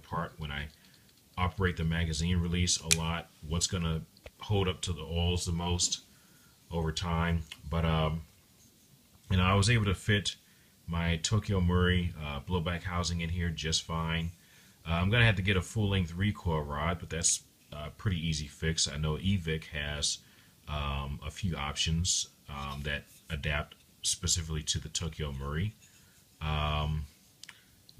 apart when I operate the magazine release a lot. What's going to hold up to the oils the most over time. But I was able to fit my Tokyo Marui blowback housing in here just fine. I'm going to have to get a full-length recoil rod, but that's a pretty easy fix. I know EVIC has a few options that adapt specifically to the Tokyo Marui.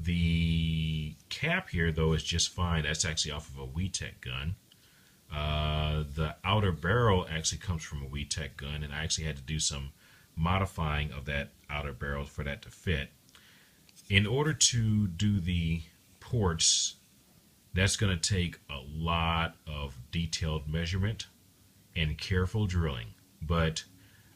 The cap here, though, is just fine. That's actually off of a WeTech gun. The outer barrel actually comes from a WeTech gun, and I actually had to do some modifying of that outer barrel for that to fit. In order to do the ports, that's going to take a lot of detailed measurement and careful drilling. But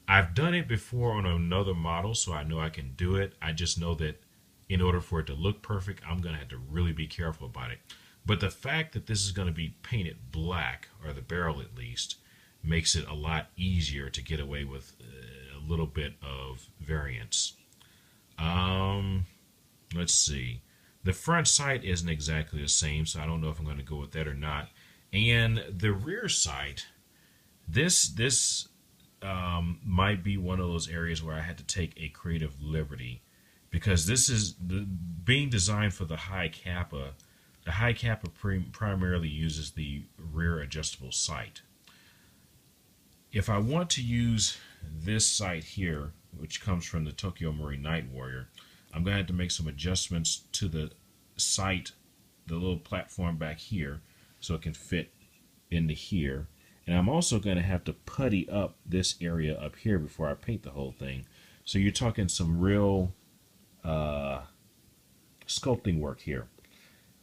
I've done it before on another model, so I know I can do it. I just know that in order for it to look perfect, I'm going to have to really be careful about it. But the fact that this is going to be painted black, or the barrel at least, makes it a lot easier to get away with a little bit of variance. Let's see. The front sight isn't exactly the same, so I don't know if I'm going to go with that or not. And the rear sight, this might be one of those areas where I had to take a creative liberty, because this is being designed for the high Kappa. The high Kappa primarily uses the rear adjustable sight. If I want to use this sight here, which comes from the Tokyo Marui Night Warrior, I'm going to have to make some adjustments to the sight, the little platform back here, so it can fit into here. And I'm also going to have to putty up this area up here before I paint the whole thing. So you're talking some real sculpting work here.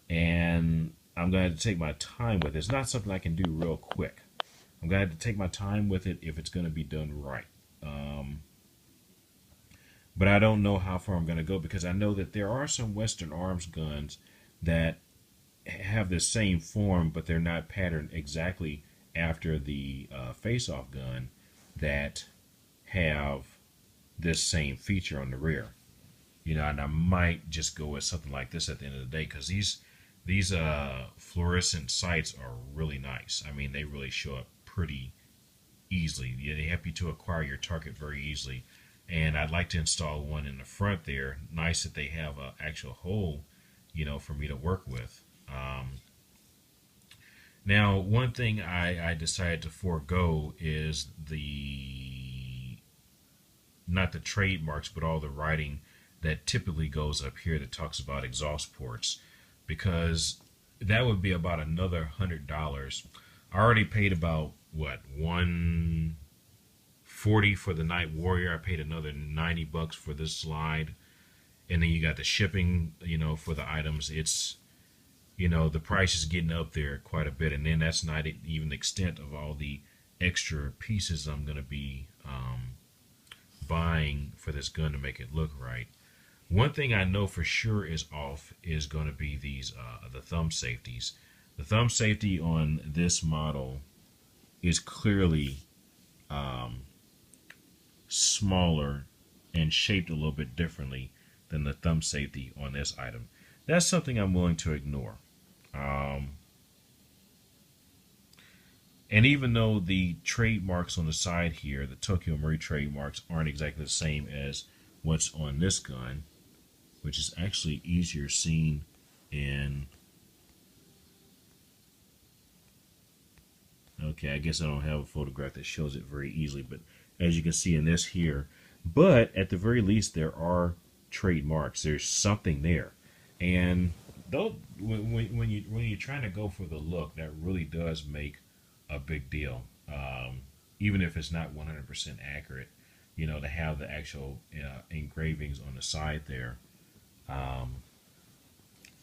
And I'm going to have to take my time with it. It's not something I can do real quick. I'm going to have to take my time with it if it's going to be done right. But I don't know how far I'm going to go, because I know that there are some Western Arms guns that have the same form, but they're not patterned exactly after the face-off gun that have this same feature on the rear. You know, and I might just go with something like this at the end of the day, because these fluorescent sights are really nice. I mean, they really show up pretty easily. They help you to acquire your target very easily. And I'd like to install one in the front there. Nice that they have an actual hole, you know, for me to work with. Now, one thing I decided to forego is not the trademarks, but all the writing that typically goes up here that talks about exhaust ports, because that would be about another $100. I already paid about, what, $140 for the Night Warrior. I paid another $90 for this slide, and then you got the shipping, you know, for the items. It's, you know, the price is getting up there quite a bit, and then that's not even the extent of all the extra pieces I'm going to be buying for this gun to make it look right. One thing I know for sure is off is going to be these the thumb safeties. The thumb safety on this model is clearly smaller and shaped a little bit differently than the thumb safety on this item. That's something I'm willing to ignore. And even though the trademarks on the side here, the Tokyo Marui trademarks, aren't exactly the same as what's on this gun, which is actually easier seen in... Okay, I guess I don't have a photograph that shows it very easily, but as you can see in this here, but at the very least there are trademarks. There's something there, and though when you're trying to go for the look, that really does make a big deal. Even if it's not 100% accurate, you know, to have the actual engravings on the side there.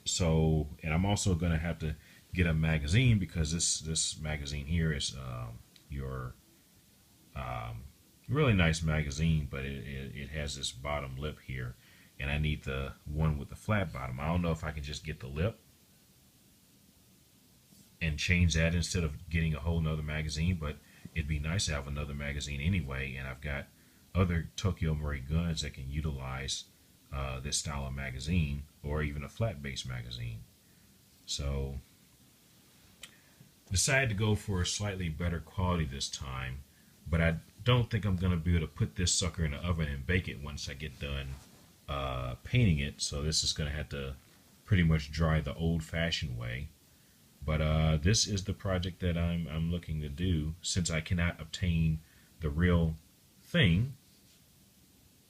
So, and I'm also going to have to get a magazine, because this magazine here is your really nice magazine, but it has this bottom lip here, and I need the one with the flat bottom. I don't know if I can just get the lip and change that instead of getting a whole nother magazine, but it'd be nice to have another magazine anyway, and I've got other Tokyo Marui guns that can utilize this style of magazine, or even a flat base magazine. So decided to go for a slightly better quality this time, but I don't think I'm going to be able to put this sucker in the oven and bake it once I get done painting it. So this is going to have to pretty much dry the old-fashioned way. But this is the project that I'm looking to do, since I cannot obtain the real thing.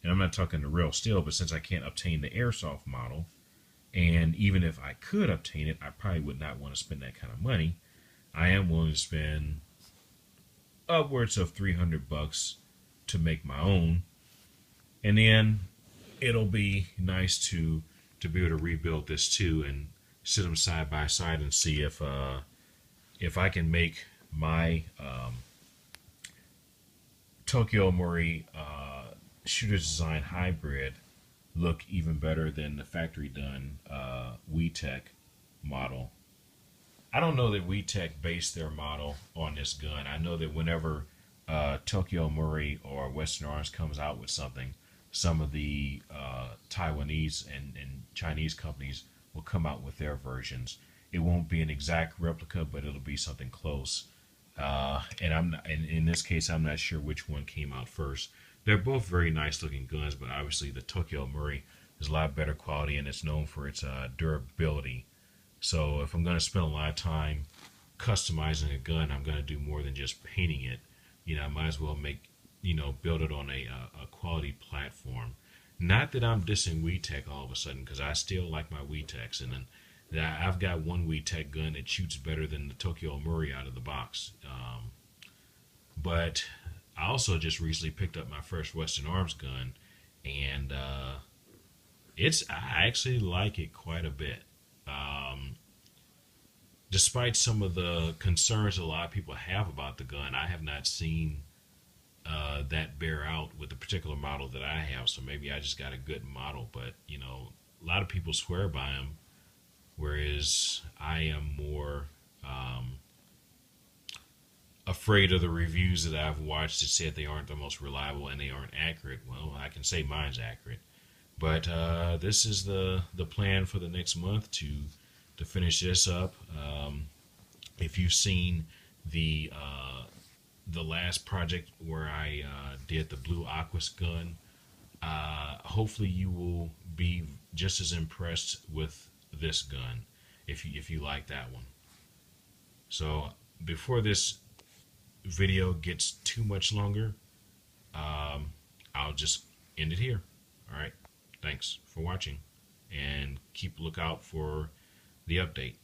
And I'm not talking the real steel, but since I can't obtain the airsoft model, and even if I could obtain it, I probably would not want to spend that kind of money. I am willing to spend upwards of $300 to make my own, and then it'll be nice to be able to rebuild this too and sit them side by side and see if I can make my Tokyo Marui shooter's design hybrid look even better than the factory done WeTech model. I don't know that WeTech based their model on this gun. I know that whenever Tokyo Marui or Western Arms comes out with something, some of the Taiwanese and Chinese companies will come out with their versions. It won't be an exact replica, but it'll be something close. And in this case, I'm not sure which one came out first. They're both very nice looking guns, but obviously the Tokyo Marui is a lot better quality, and it's known for its durability. So if I'm going to spend a lot of time customizing a gun, I'm going to do more than just painting it. I might as well build it on a quality platform. Not that I'm dissing WeTech all of a sudden, because I still like my WeTechs, and then I've got one WeTech gun that shoots better than the Tokyo Marui out of the box. But I also just recently picked up my first Western Arms gun, and I actually like it quite a bit. Despite some of the concerns a lot of people have about the gun, I have not seen that bear out with the particular model that I have. So maybe I just got a good model, but a lot of people swear by them, whereas I am more afraid of the reviews that I've watched that said they aren't the most reliable and they aren't accurate. Well, I can say mine's accurate, but this is the plan for the next month to finish this up. If you've seen the last project where I did the blue Aquas gun, hopefully you will be just as impressed with this gun if you like that one. So before this video gets too much longer, I'll just end it here. All right, thanks for watching, and keep a lookout for the update.